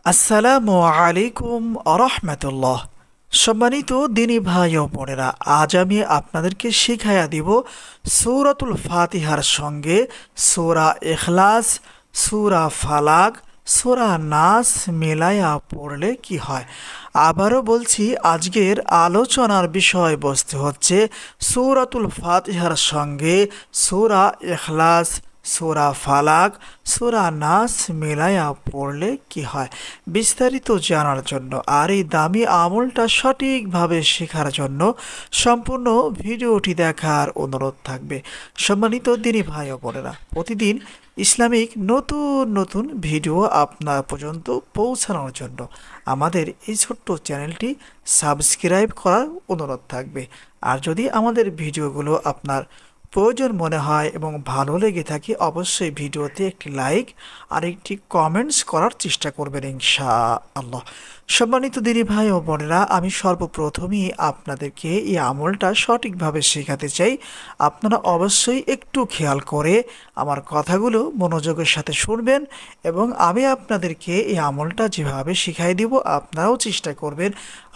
আসসালামু আলাইকুম আরহামাতুল্লাহ। সম্মানিত দিনী ভাই ও বোনেরা, আজ আমি আপনাদেরকে শিখাইয়া দিব সূরাতুল ফাতিহার সঙ্গে সূরা ইখলাস, সূরা ফালাক, সূরা নাস মিলায়া পড়লে কি হয়। আবারও বলছি, আজকের আলোচনার বিষয়বস্তু হচ্ছে সূরাতুল ফাতিহার সঙ্গে সূরা ইখলাস, সূরা ফালাক, সূরা নাস মিলায়া পড়লে কি হয়। বিস্তারিত জানার জন্য আর এই দামি আমলটা সঠিকভাবে শেখার জন্য সম্পূর্ণ ভিডিওটি দেখার অনুরোধ থাকবে। সম্মানিত দিনী ভাই ও বোনেরা, প্রতিদিন ইসলামিক নতুন নতুন ভিডিও আপনার পর্যন্ত পৌঁছানোর জন্য আমাদের এই ছোট্ট চ্যানেলটি সাবস্ক্রাইব করার অনুরোধ থাকবে। আর যদি আমাদের ভিডিওগুলো আপনার প্রয়োজন মনে হয় এবং ভালো লেগে থাকে, অবশ্যই ভিডিওতে একটি লাইক আর একটি কমেন্টস করার চেষ্টা করবেন ইনশাআল্লাহ। সম্মানিত দিনী ভাই ও বোনেরা, আমি সর্বপ্রথমেই আপনাদেরকে এই আমলটা সঠিকভাবে শেখাতে চাই। আপনারা অবশ্যই একটু খেয়াল করে আমার কথাগুলো মনোযোগের সাথে শুনবেন এবং আমি আপনাদেরকে এই আমলটা যেভাবে শিখাই দিব আপনারাও চেষ্টা করবেন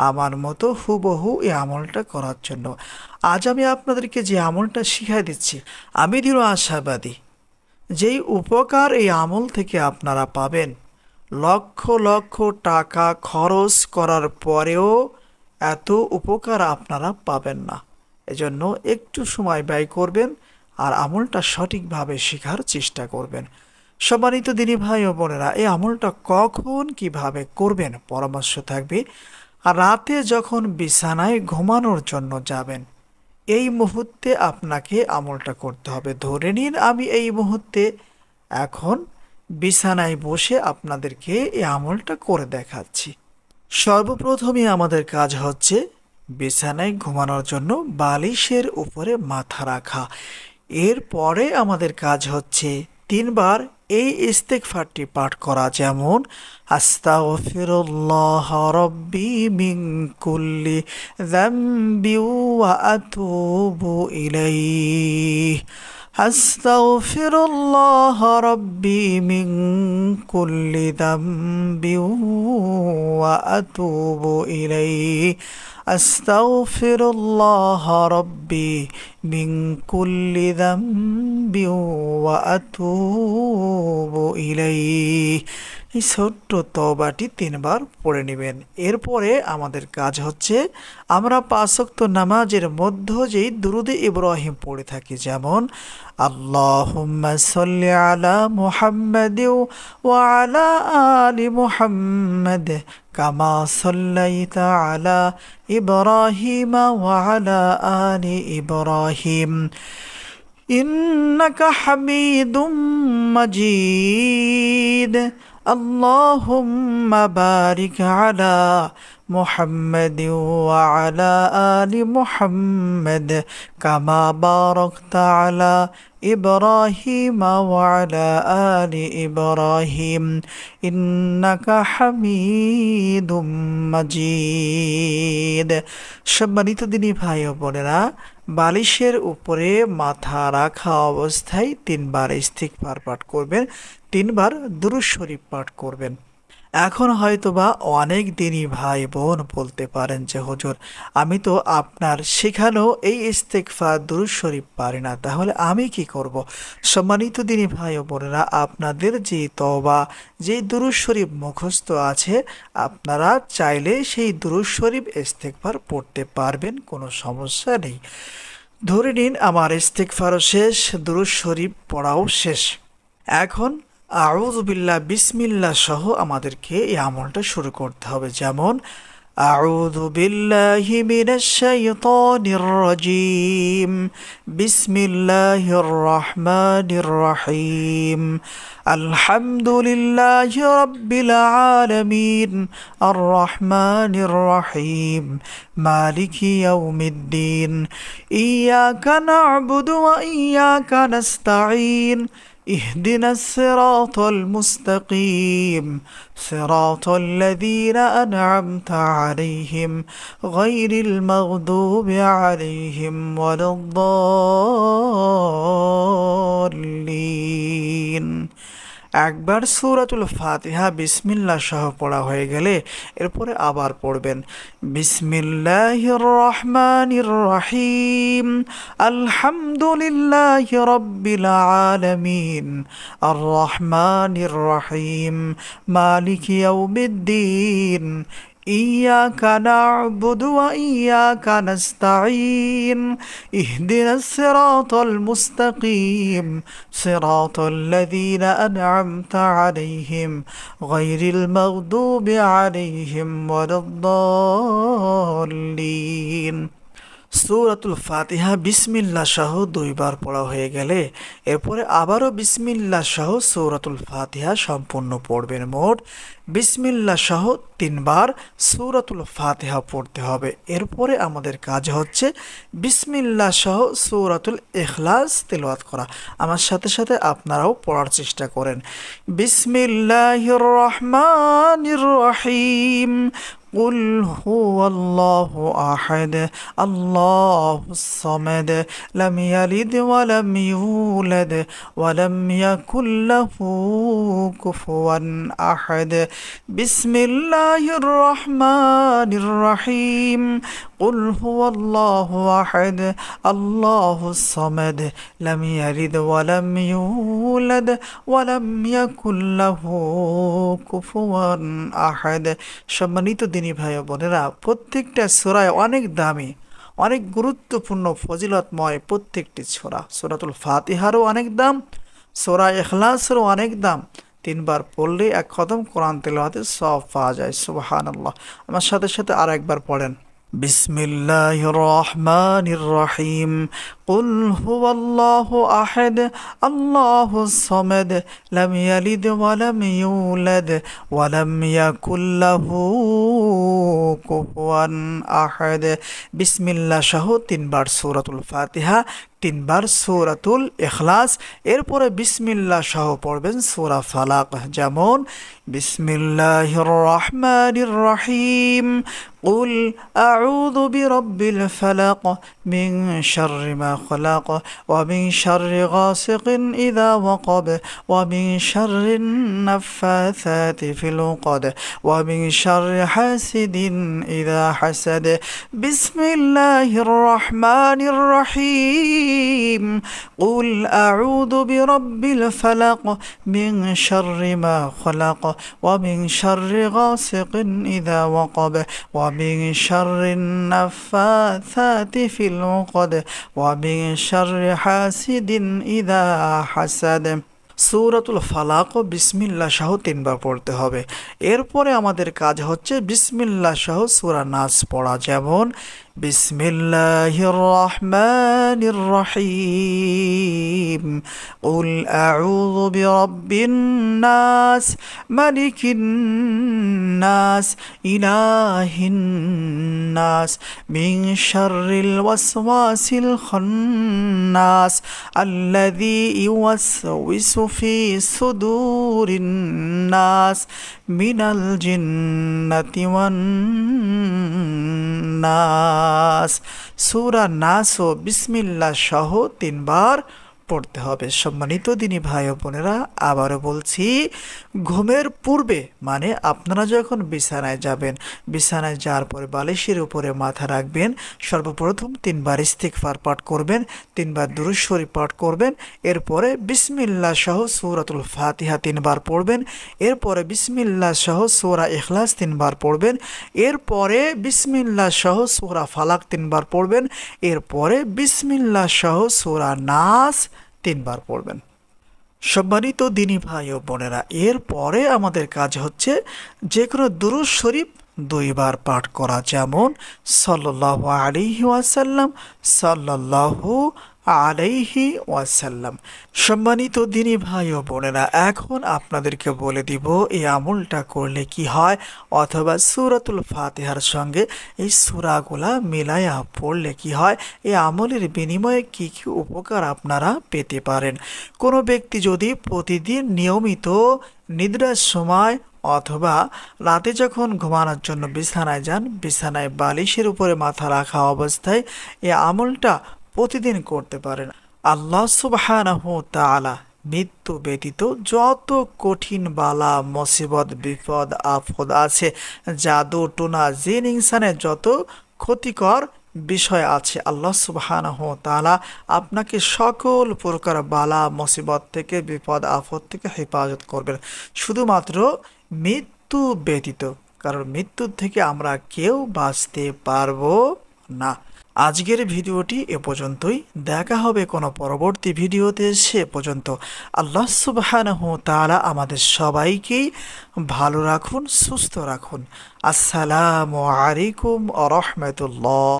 আমার মতো হুবহু এই আমলটা করার জন্য। আজ আমি আপনাদেরকে যে আমলটা শিখাই দিচ্ছি, আমি দৃঢ় আশাবাদী যেই উপকার এই আমল থেকে আপনারা পাবেন, লক্ষ লক্ষ টাকা খরচ করার পরেও এত উপকার আপনারা পাবেন না। এজন্য একটু সময় ব্যয় করবেন আর আমলটা সঠিকভাবে শেখার চেষ্টা করবেন। সম্মানিত দিনী ভাই ও বোনেরা, এই আমলটা কখন কিভাবে করবেন পরামর্শ থাকবে। আর রাতে যখন বিছানায় ঘুমানোর জন্য যাবেন, এই মুহূর্তে আপনাকে আমলটা করতে হবে। ধরে নিন আমি এই মুহূর্তে এখন বিছানায় বসে আপনাদেরকে এই আমলটা করে দেখাচ্ছি। সর্বপ্রথমে আমাদের কাজ হচ্ছে বিছানায় ঘুমানোর জন্য বালিশের উপরে মাথা রাখা। এরপরে আমাদের কাজ হচ্ছে তিনবার এই ইস্তেগফারটি পাঠ করা, যেমন আস্তাগফিরুল্লাহ রব্বি মিন কুল্লি যামবি ওয়া আতুবু ইলাইহি। আস্তাগফিরুল্লাহ রব্বি মিন কুল্লি যামবি ওয়া আতুবু ইলাইহি। আস্তাগফিরুল্লাহ রব্বি মিন কুল্লি যামবি ওয়া আতুবু ইলাইহি। এই ছোট্ট তওবাটি তিনবার পড়ে নেবেন। এরপরে আমাদের কাজ হচ্ছে আমরা ৫ ওয়াক্ত নামাজের মধ্যে যেই দুরুদে ইব্রাহিম পড়ে থাকি, যেমন আল্লাহুম্মা সাল্লি আলা মুহাম্মাদ ওয়া আলা আলি মুহাম্মাদ কামা সাল্লাইতা আলা ইব্রাহিম ওয়া আলা আলি ইব্রাহিম ইন্নাকা হামিদুম মাজিদ। আল্লাহুম্মা বারিক আলা মুহাম্মাদ ওয়া আলা আলি মুহাম্মাদ কামা বারাকতা আলা ইব্রাহিম ওয়া আলা আলি ইব্রাহিম ইন্নাকা হামিদুম মাজিদ। সম্মানিত দিনী ভাই ও বোনেরা, বালিশের উপরে মাথা রাখা অবস্থায় তিনবার ইস্তিগফার পাঠ করবেন, তিনবার দুরূদ শরীফ পাঠ করবেন। এখন হয়তোবা অনেক দিনই ভাই বোন বলতে পারেন যে হুজুর, আমি তো আপনার শেখানো এই ইস্তেগফার দুরূদ শরীফ পারি না, তাহলে আমি কি করব। সম্মানিত দিনী ভাই ও বোনেরা, আপনাদের যে তওবা, যে দুরূদ শরীফ মুখস্থ আছে, আপনারা চাইলে সেই দুরূদ শরীফ ইস্তেগফার পড়তে পারবেন, কোনো সমস্যা নেই। ধরে নিন আমার ইস্তেগফারও শেষ, দুরূদ শরীফ পড়াও শেষ। এখন আউযু বিল্লাহ বিসমিল্লাহ সহ আমাদেরকে এই আমলটা শুরু করতে হবে, যেমন আউযু বিল্লাহি মিনাশ শাইতানির রাজীম বিসমিল্লাহির রহমানির রহিম আলহামদুলিল্লাহি রাব্বিল আলামিন আর রহমানির রহিম মালিকি ইয়াউমিদ্দিন ইয়াকা না'বুদু ওয়া ইয়াকা নাস্তাঈন اهدنا الصراط المستقيم صراط الذين أنعمت عليهم غير المغضوب عليهم ولا الضالين একবার সূরাতুল ফাতিহা বিসমিল্লাহ সহ পড়া হয়ে গেলে এরপরে আবার পড়বেন বিসমিল্লাহির রহমানির রহিম আলহামদুলিল্লাহি রাব্বিল আলামিন আর রহমানির রহিম মালিকি ইয়াউমিদ্দিন إياك نعبد وإياك نستعين اهدنا الصراط المستقيم صراط الذين أنعمت عليهم غير المغضوب عليهم ولا الضالين সূরাতুল ফাতিহা বিসমিল্লাহ সহ দুইবার পড়া হয়ে গেলে এরপরে আবারও বিসমিল্লাহ সহ সূরাতুল ফাতিহা সম্পূর্ণ পড়বেন। মোট বিসমিল্লাহ সহ তিনবার সূরাতুল ফাতিহা পড়তে হবে। এরপরে আমাদের কাজ হচ্ছে বিসমিল্লাহ সহ সূরাতুল ইখলাস তেলাওয়াত করা। আমার সাথে সাথে আপনারাও পড়ার চেষ্টা করেন। বিসমিল্লাহির রহমানির রহিম قل هو الله أحد الله الصمد لم يلد ولم يولد ولم يكن له كفوا أحد بسم الله الرحمن الرحيم قل هو الله أحد الله الصمد لم يلد ولم يولد ولم يكن له كفوا أحد সম্মানিত দিনী ভাই ও বোনেরা, প্রত্যেকটা সূরায় অনেক দামি, অনেক গুরুত্বপূর্ণ, ফজিলতময় প্রত্যেকটি সূরা। সূরাতুল ফাতিহারও অনেক দাম, সূরা ইখলাসেরও অনেক দাম। তিনবার পড়লে এক খতম কোরআন তেলাওয়াতের সওয়াব পাওয়া যায়। সুবহানাল্লাহ। আমার সাথে সাথে আর একবার পড়েন বিসমিল্লাহির রহমানির রহিম قل هو الله أحد الله الصمد لم يلد ولم يولد ولم يكن له كفوا أحد বিসমিল্লাহ সহ তিনবার সূরাতুল ফাতিহা, তিনবার সূরাতুল ইখলাস, এরপরে বিসমিল্লাহ সহ পড়বেন সূরা ফালাক। যেমন বিসমিল্লাহির রহমানির রহিম قل أعوذ برب الفلق من شر ما خلق ومن شر غاسق إذا وقب ومن شر النفاثات في العقد ومن شر حاسد إذا حسد بسم الله الرحمن الرحيم قل أعوذ برب الفلق من شر ما خلق ومن شر غاسق إذا وقب ومن شر النفاثات في العقد ومن شر حاسد إذا حسد সূরাতুল ফালাক ও বিসমিল্লাহ সহ তিনবার পড়তে হবে। এরপরে আমাদের কাজ হচ্ছে বিসমিল্লাহ সহ সূরা নাস পড়া। যেমন বিসমিল্লাহির রহমানির রহিম قل أعوذ برب الناس ملك الناس إله الناس من شر الوسواس الخناس الذي يوسوس في صدور الناس من الجنة والناس সূরা নাস ও বিসমিল্লাহ সহ তিনবার পড়তে হবে। সম্মানিত দিনী ভাই ও বোনেরা, আবারও বলছি, ঘুমের পূর্বে মানে আপনারা যখন বিছানায় যাবেন, বিছানায় যাওয়ার পরে বালিশের উপরে মাথা রাখবেন, সর্বপ্রথম তিনবার ইস্তিগফার পাঠ করবেন, তিনবার দুরূদ শরীফ পাঠ করবেন, এরপরে বিসমিল্লাহ সহ সূরাতুল ফাতিহা তিনবার পড়বেন, এরপরে বিসমিল্লাহ সহ সূরা ইখলাস তিনবার পড়বেন, এরপরে বিসমিল্লাহ সহ সূরা ফালাক তিনবার পড়বেন, এরপরে বিসমিল্লাহ সহ সূরা নাস তিনবার পড়বেন। সম্মানিত দিনী ভাই ও বোনেরা, এরপরে আমাদের কাজ হচ্ছে যে কোনো দুরূদ শরীফ দুইবার পাঠ করা। যেমন সাল্লাল্লাহু আলাইহি ওয়াসাল্লাম, সাল্লাল্লাহু আলাইহি ওয়াসাল্লাম। সম্মানিত দিনী ভাই ও বোনেরা, এখন আপনাদেরকে বলে দিব এই আমলটা করলে কি হয়, অথবা সূরাতুল ফাতিহার সঙ্গে এই সূরাগুলা মিলায়া পড়লে কি হয়, এই আমলের বিনিময়ে কি কি উপকার আপনারা পেতে পারেন। কোনো ব্যক্তি যদি প্রতিদিন নিয়মিত নিদ্রার সময় অথবা রাতে যখন ঘুমানোর জন্য বিছানায় যান, বিছানায় বালিশের উপরে মাথা রাখা অবস্থায় এই আমলটা প্রতিদিন করতে পারেন, আল্লাহ সুবহানাহু ওয়া তাআলা মৃত্যু ব্যতীত যত কঠিন বালা মুসিবত বিপদ আপদ আছে, জাদু টোনা জিন ইনসানের যত ক্ষতিকর বিষয় আছে, আল্লাহ সুবহানাহু ওয়া তাআলা আপনাকে সকল প্রকার বালা মুসিবত থেকে বিপদ আপদ থেকে হেফাজত করবেন, শুধুমাত্র মৃত্যু ব্যতীত। কারণ মৃত্যুর থেকে আমরা কেউ বাঁচতে পারবো না। আজকের ভিডিওটি এ পর্যন্তই। দেখা হবে কোনো পরবর্তী ভিডিওতে। সে পর্যন্ত আল্লাহ সুবহানাহু ওয়া তাআলা আমাদের সবাইকেই ভালো রাখুন, সুস্থ রাখুন। আসসালামু আলাইকুম ওয়া রাহমাতুল্লাহ।